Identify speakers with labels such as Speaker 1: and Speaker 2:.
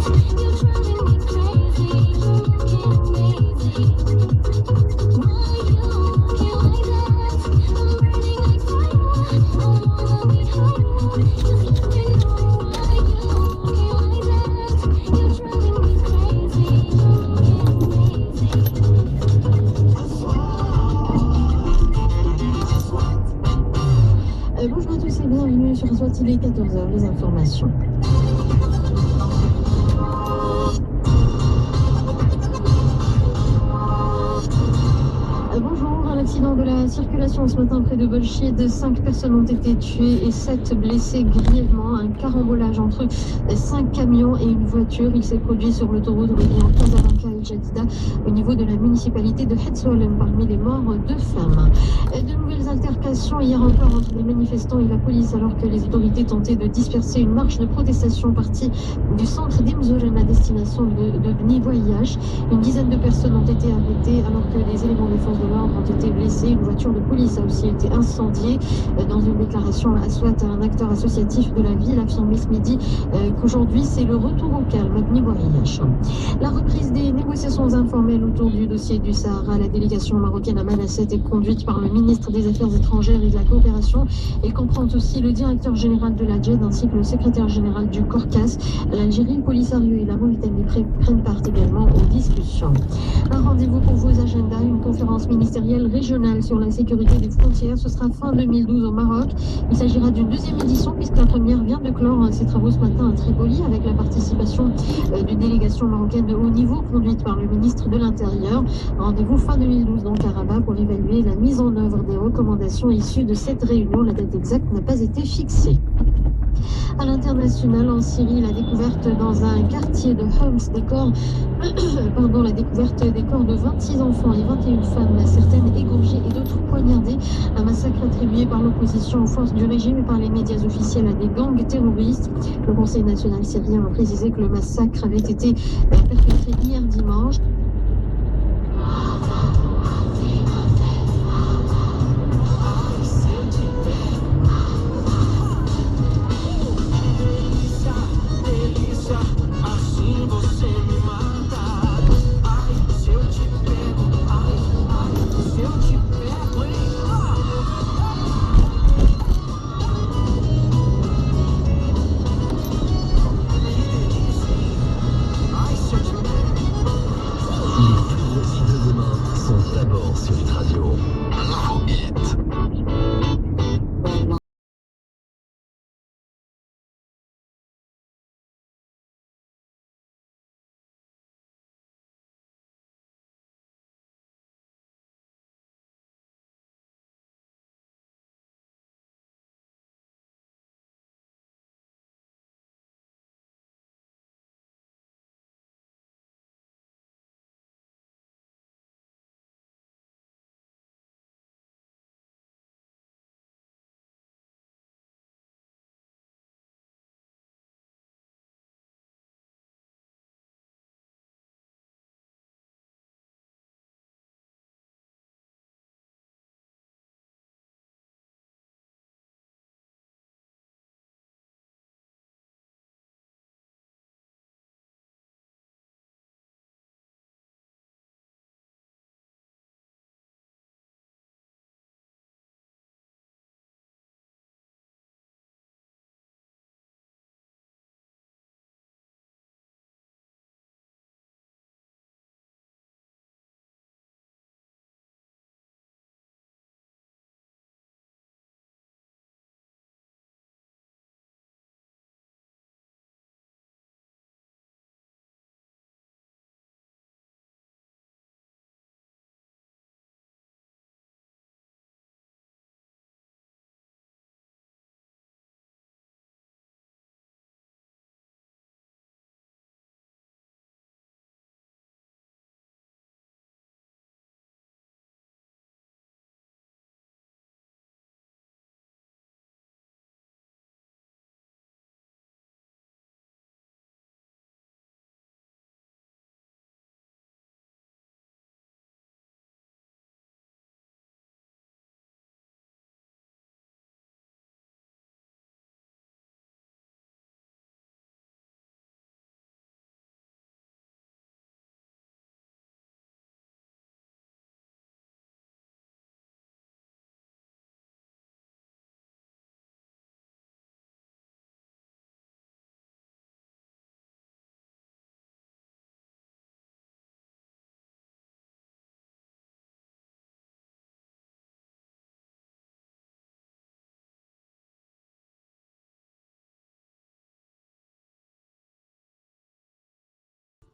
Speaker 1: Bonjour à tous et bienvenue sur SWAT, il est 14h, les informations. Bonjour, un accident de la circulation ce matin près de Bullshit. 5 personnes ont été tuées et 7 blessées grièvement. Un carambolage entre 5 camions et une voiture. Il s'est produit sur l'autoroute reliant Casablanca et Jadida au niveau de la municipalité de Hetzolen. Parmi les morts, 2 femmes. De nouvelles altercations hier encore entre les manifestants et la police alors que les autorités tentaient de disperser une marche de protestation partie du centre d'Imzoren à destination de Bni Voyage. Une dizaine de personnes ont été arrêtées alors que les éléments de force de l'ordre ont été blessés. Une voiture de police a aussi été incendiée. Dans une déclaration à SWAT, un acteur associatif de la ville affirmé ce midi qu'aujourd'hui c'est le retour au calme à Bni Voyage. La reprise des négociations informelles autour du dossier du Sahara. La délégation marocaine à Manasset est conduite par le ministre des Affaires étrangères et de la coopération. Elle comprend aussi le directeur général de la JED ainsi que le secrétaire général du Corcas. L'Algérie, le Polisario et la Mauritanie prennent part également aux discussions. Un rendez-vous pour vos agendas, une conférence ministérielle régionale sur la sécurité des frontières. Ce sera fin 2012 au Maroc. Il s'agira d'une deuxième édition puisque la première vient de clore ses travaux ce matin à Tripoli avec la participation d'une délégation marocaine de haut niveau conduite par le ministre de l'Intérieur. Rendez-vous fin 2012 donc à Rabat pour évaluer la mise en œuvre des recommandations issues de cette réunion. La date exacte n'a pas été fixée. À l'international, en Syrie, la découverte dans un quartier de Homs des corps, la découverte des corps de 26 enfants et 21 femmes, certaines égorgées et d'autres poignardées. Un massacre attribué par l'opposition aux forces du régime et par les médias officiels à des gangs terroristes. Le Conseil national syrien a précisé que le massacre avait été perpétré hier dimanche.